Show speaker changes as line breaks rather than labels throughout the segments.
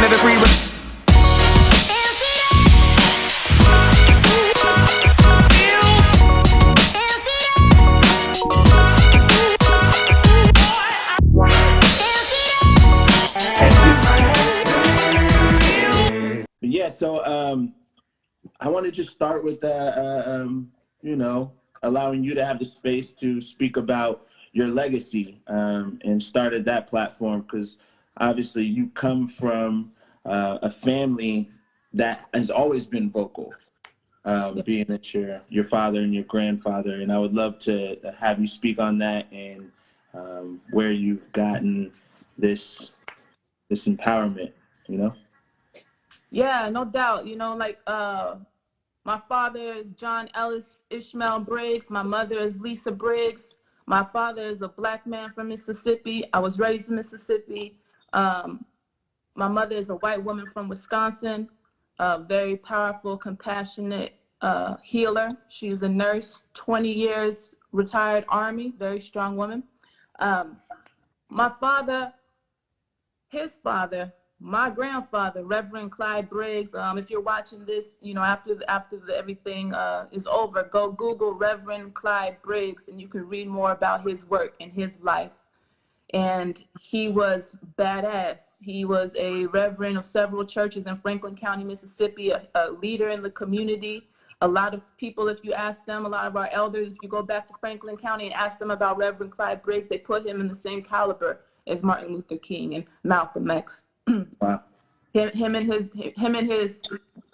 pedigree.
Yeah, so I want to just start with you know, allowing you to have the space to speak about your legacy and started that platform, because obviously you come from a family that has always been vocal, being that your father and your grandfather, and I would love to have you speak on that and where you've gotten this empowerment, you know?
Yeah, no doubt. You know, like my father is John Ellis Ishmael Briggs. My mother is Lisa Briggs. My father is a black man from Mississippi. I was raised in Mississippi. My mother is a white woman from Wisconsin, a very powerful, compassionate healer. She's a nurse, 20 years, retired Army, very strong woman. My father, his father, my grandfather, Reverend Clyde Briggs. If you're watching this, you know, after everything is over, go Google Reverend Clyde Briggs, and you can read more about his work and his life. And he was badass. He was a reverend of several churches in Franklin County, Mississippi, a leader in the community. A lot of people, if you ask them, a lot of our elders, if you go back to Franklin County and ask them about Reverend Clyde Briggs, they put him in the same caliber as Martin Luther King and Malcolm X.
Wow.
Him and his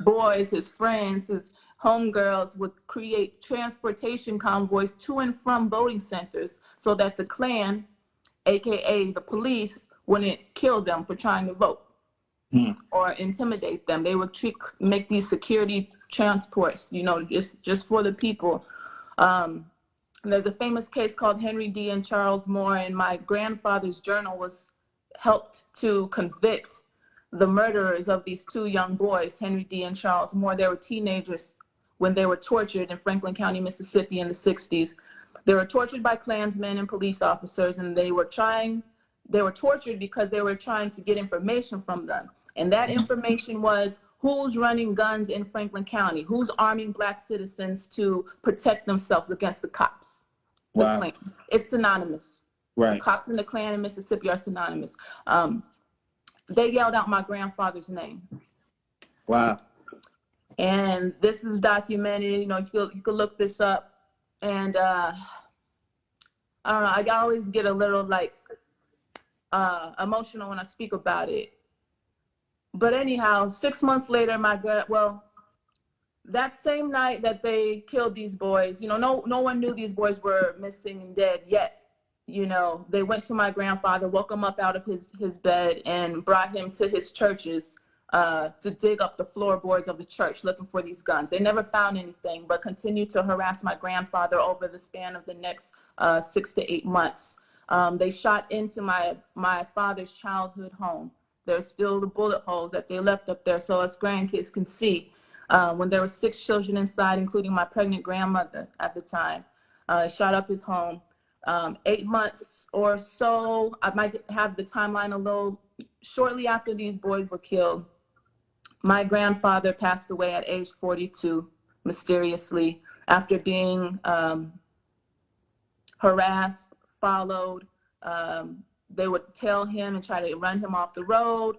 boys, his friends, his homegirls would create transportation convoys to and from voting centers so that the Klan, aka the police, wouldn't kill them for trying to vote or intimidate them. They would make these security transports, you know, just for the people. There's a famous case called Henry D. and Charles Moore, and my grandfather's journal was helped to convict the murderers of these two young boys, Henry D. and Charles Moore. They were teenagers when they were tortured in Franklin County, Mississippi in the 60s. They were tortured by Klansmen and police officers, and they were tortured because they were trying to get information from them. And that information was who's running guns in Franklin County, who's arming black citizens to protect themselves against the cops.
Wow.
The Klan. It's synonymous.
Right.
The cops and the Klan in Mississippi are synonymous. They yelled out my grandfather's name.
Wow.
And this is documented. You know, you could look this up. And I don't know, I always get a little like emotional when I speak about it. But anyhow, 6 months later, that same night that they killed these boys, you know, no one knew these boys were missing and dead yet. You know, they went to my grandfather, woke him up out of his bed and brought him to his churches to dig up the floorboards of the church looking for these guns. They never found anything, but continued to harass my grandfather over the span of the next 6 to 8 months. They shot into my father's childhood home. There's still the bullet holes that they left up there so us grandkids can see. When there were 6 children inside, including my pregnant grandmother at the time, shot up his home. 8 months or so, I might have the timeline a little, shortly after these boys were killed, my grandfather passed away at age 42, mysteriously, after being harassed, followed. They would tail him and try to run him off the road.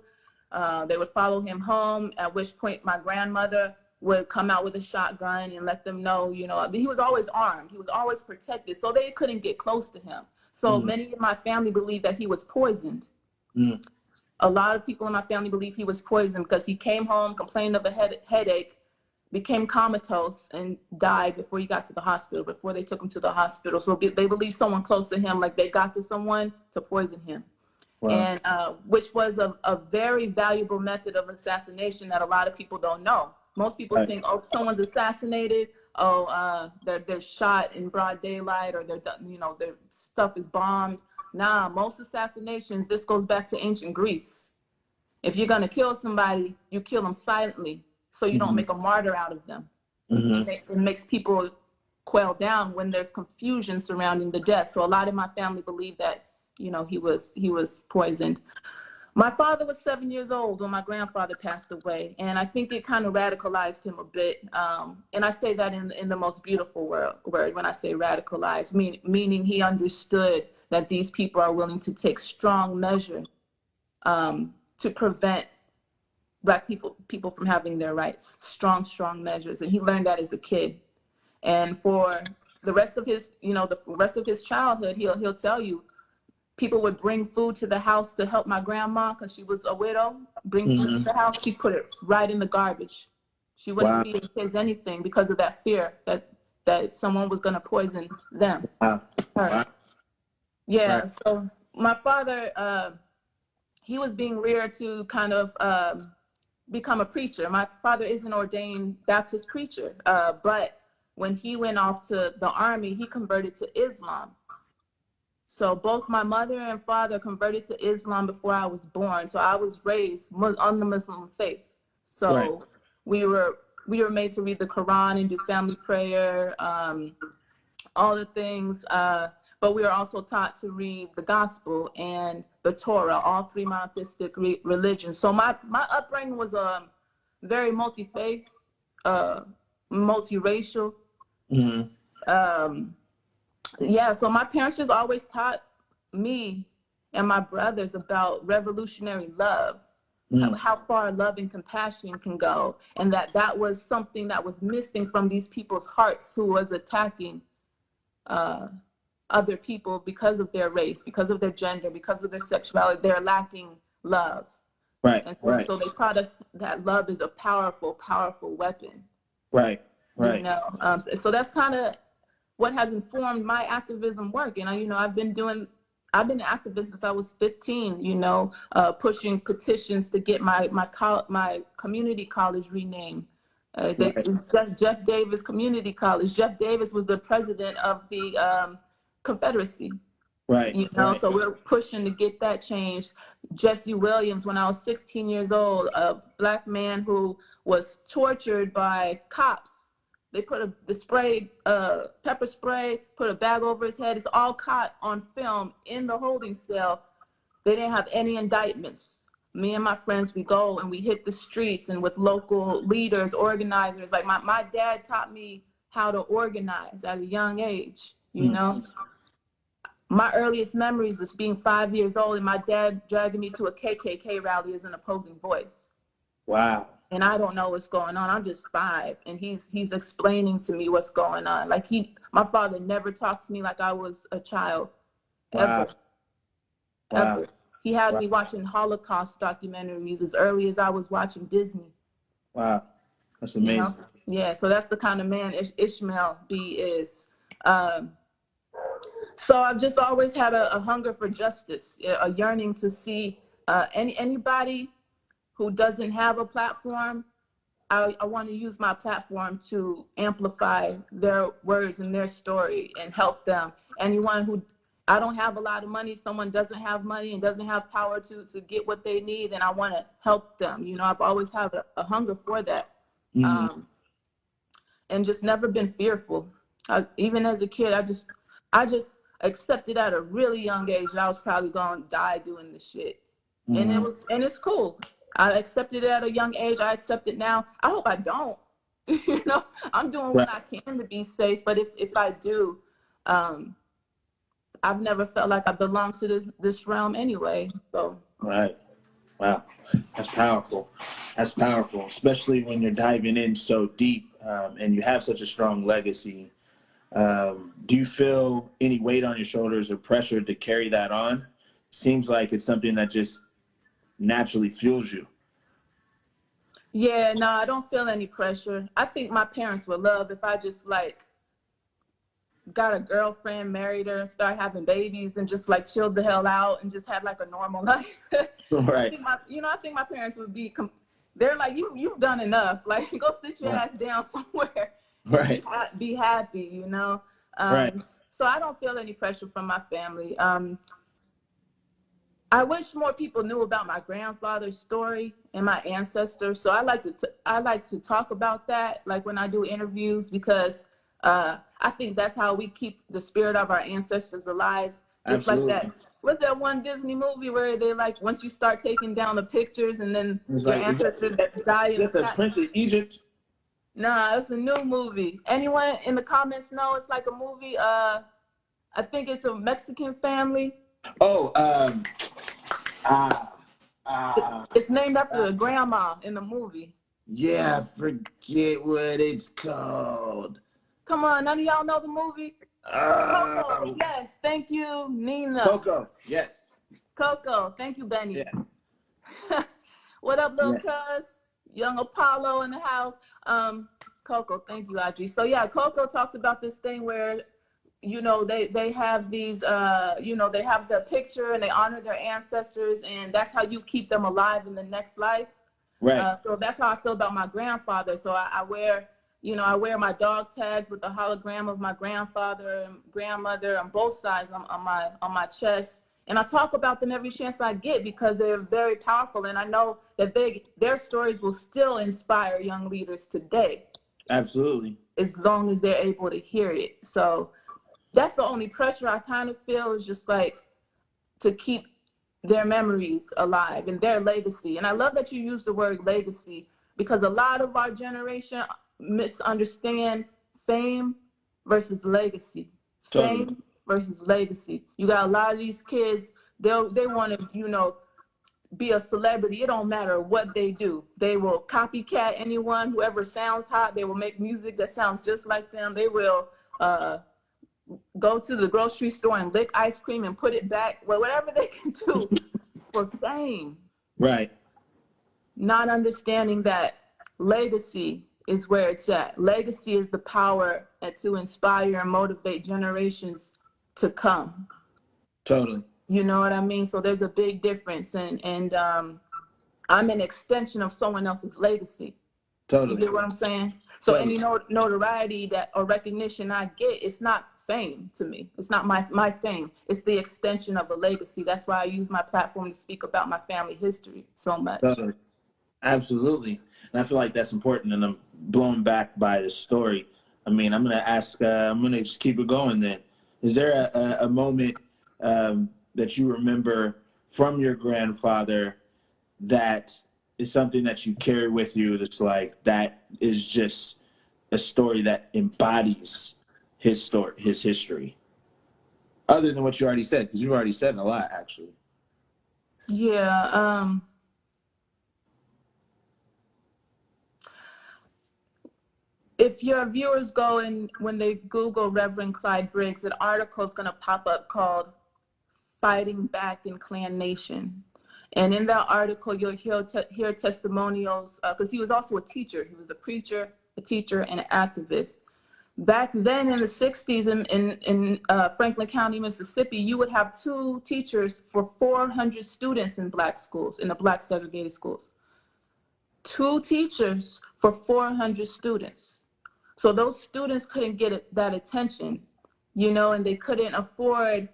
They would follow him home, at which point my grandmother would come out with a shotgun and let them know, you know, he was always armed. He was always protected, so they couldn't get close to him. So many of my family believe that he was poisoned. A lot of people in my family believe he was poisoned because he came home, complained of a headache, became comatose, and died before he got to the hospital, before they took him to the hospital. So they believe someone close to him, like they got to someone to poison him. Wow. And which was a very valuable method of assassination that a lot of people don't know. Most people think, oh, someone's assassinated, they're shot in broad daylight, or their stuff is bombed. Nah, most assassinations, this goes back to ancient Greece. If you're gonna kill somebody, you kill them silently, so you don't make a martyr out of them. It makes people quail down when there's confusion surrounding the death. So a lot of my family believe that, you know, he was poisoned. My father was 7 years old when my grandfather passed away, and I think it kind of radicalized him a bit. And I say that in the most beautiful word when I say radicalized, meaning he understood that these people are willing to take strong measure to prevent Black people from having their rights, strong measures. And he learned that as a kid. And for the rest of his, the rest of his childhood, he'll tell you, people would bring food to the house to help my grandma because she was a widow. Bring food to the house, she put it right in the garbage. She wouldn't feed the kids anything because of that fear that someone was going to poison them. Yeah. Right. So my father, he was being reared to kind of become a preacher. My father is an ordained Baptist preacher, but when he went off to the army, he converted to Islam. So both my mother and father converted to Islam before I was born. So I was raised on the Muslim faith. So we were made to read the Quran and do family prayer, all the things. But we were also taught to read the Gospel and the Torah, all three monotheistic religions. So my upbringing was very multi-faith, multiracial. Yeah, so my parents just always taught me and my brothers about revolutionary love, how far love and compassion can go, and that was something that was missing from these people's hearts who was attacking other people because of their race, because of their gender, because of their sexuality. They're lacking love. And so they taught us that love is a powerful, powerful weapon. So that's kind of what has informed my activism work. And I've been an activist since I was 15, pushing petitions to get my community college renamed. Jeff Davis Community College. Jeff Davis was the president of the Confederacy. So we're pushing to get that changed. Jesse Williams, when I was 16 years old, a Black man who was tortured by cops. They put pepper spray, put a bag over his head. It's all caught on film in the holding cell. They didn't have any indictments. Me and my friends, we go and we hit the streets and with local leaders, organizers. Like my dad taught me how to organize at a young age, My earliest memories is being 5 years old and my dad dragging me to a KKK rally as an opposing voice.
Wow.
And I don't know what's going on. I'm just 5, and he's explaining to me what's going on. Like my father never talked to me like I was a child, ever. He had me watching Holocaust documentaries as early as I was watching Disney.
Wow, that's amazing.
Yeah, so that's the kind of man Ishmael B is. So I've just always had a hunger for justice, a yearning to see anybody who doesn't have a platform. I want to use my platform to amplify their words and their story and help them. Anyone who, I don't have a lot of money, someone doesn't have money and doesn't have power to get what they need, and I want to help them. I've always had a hunger for that. And just never been fearful. Even as a kid, I just accepted at a really young age that I was probably going to die doing this shit. And it's cool. I accepted it at a young age. I accept it now. I hope I don't. I'm doing what I can to be safe. But if I do, I've never felt like I belong to this realm anyway. So.
Right. Wow. That's powerful. That's powerful, especially when you're diving in so deep and you have such a strong legacy. Do you feel any weight on your shoulders or pressure to carry that on? Seems like it's something that just naturally fuels you.
Yeah, no, I don't feel any pressure. I think my parents would love if I just got a girlfriend, married her, and start having babies and just chilled the hell out and just had a normal life.
Right.
I think my parents would be, they're like, you've done enough. Go sit your ass down somewhere.
Right.
Be happy,
Right.
So I don't feel any pressure from my family. I wish more people knew about my grandfather's story and my ancestors. So I like to talk about that, when I do interviews, because I think that's how we keep the spirit of our ancestors alive. Just Absolutely. Like What's that one Disney movie where they like once you start taking down the pictures and then
It's
your
like,
ancestors die in
is that the
the
Prince of Egypt?
Nah, it's a new movie. Anyone in the comments know it's like a movie? I think it's a Mexican family.
Oh,
It's named after the grandma in the movie.
yeah, I forget what it's called.
Come on, none of y'all know the movie? Coco, yes, thank you, Nina.
Coco, yes.
Coco, thank you, Benny.
Yeah.
What up, little
Yeah.
cuz? Young Apollo in the house. Coco, thank you, Audrey. So yeah, Coco talks about this thing where, you know, they have these, you know, they have the picture and they honor their ancestors, and that's how you keep them alive in the next life.
Right.
So that's how I feel about my grandfather. So I wear, you know, I wear my dog tags with the hologram of my grandfather and grandmother on both sides on my chest. And I talk about them every chance I get because they're very powerful. And I know that their stories will still inspire young leaders today.
Absolutely.
As long as they're able to hear it. So that's the only pressure I kind of feel, is just like to keep their memories alive and their legacy. And I love that you use the word legacy, because a lot of our generation misunderstand fame versus legacy.
Totally.
Fame versus legacy. You got a lot of these kids, they want to, you know, be a celebrity. It don't matter what they do. They will copycat anyone, whoever sounds hot. They will make music that sounds just like them. They will go to the grocery store and lick ice cream and put it back. Well, whatever they can do for fame.
Right.
Not understanding that legacy is where it's at. Legacy is the power to inspire and motivate generations to come.
Totally.
You know what I mean? So there's a big difference, and I'm an extension of someone else's legacy.
Totally.
You get what I'm saying? So
Totally.
any notoriety that or recognition I get, it's not fame to me. It's not my fame. It's the extension of a legacy. That's why I use my platform to speak about my family history so much.
Totally. Absolutely. And I feel like that's important, and I'm blown back by the story. I mean, I'm going to ask, I'm going to just keep it going then. Is there a moment that you remember from your grandfather that is something that you carry with you that's like, that is just a story that embodies his story, his history, other than what you already said? Because you've already said a lot, actually.
Yeah. If your viewers go and when they Google Reverend Clyde Briggs, an article is going to pop up called Fighting Back in Klan Nation. And in that article, you'll hear testimonials, because he was also a teacher. He was a preacher, a teacher, and an activist. Back then in the 60s in Franklin County, Mississippi, you would have 2 teachers for 400 students in black schools, in the black segregated schools. 2 teachers for 400 students. So those students couldn't get that attention, you know, and they couldn't afford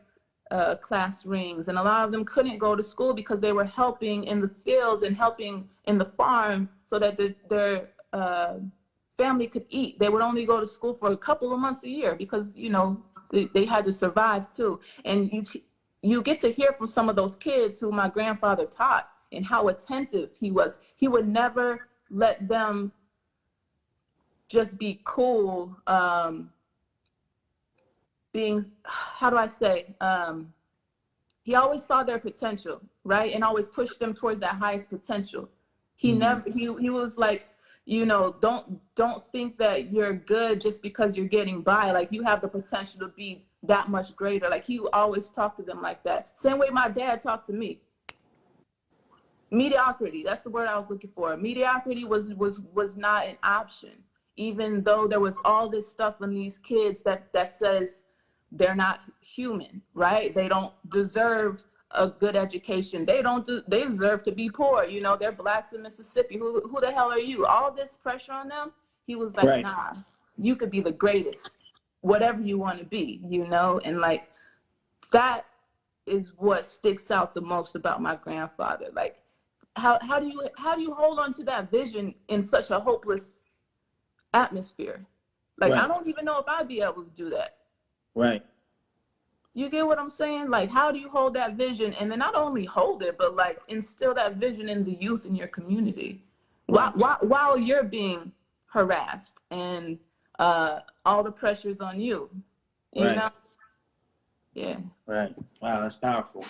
class rings. And a lot of them couldn't go to school because they were helping in the fields and helping in the farm so that their family could eat. They would only go to school for a couple of months a year because, you know, they had to survive too. And you get to hear from some of those kids who my grandfather taught and how attentive he was. He would never let them just be cool, being, how do I say, he always saw their potential, right? And always pushed them towards that highest potential. He never, he was like, you know, don't think that you're good just because you're getting by. Like, you have the potential to be that much greater. Like, he always talked to them like that. Same way my dad talked to me. Mediocrity, that's the word I was looking for. Mediocrity was not an option, even though there was all this stuff in these kids that says they're not human, right? They don't deserve a good education. They deserve to be poor. You know, they're blacks in Mississippi. Who the hell are you? All this pressure on them. He was like, right. Nah, you could be the greatest, whatever you want to be, you know? And like, that is what sticks out the most about my grandfather. Like, how do you hold on to that vision in such a hopeless atmosphere? Like, right. I don't even know if I'd be able to do that.
Right.
You get what I'm saying? Like, how do you hold that vision, and then not only hold it, but like instill that vision in the youth in your community, while you're being harassed and all the pressures on you, you
Right.
know? Yeah.
Right. Wow, that's powerful.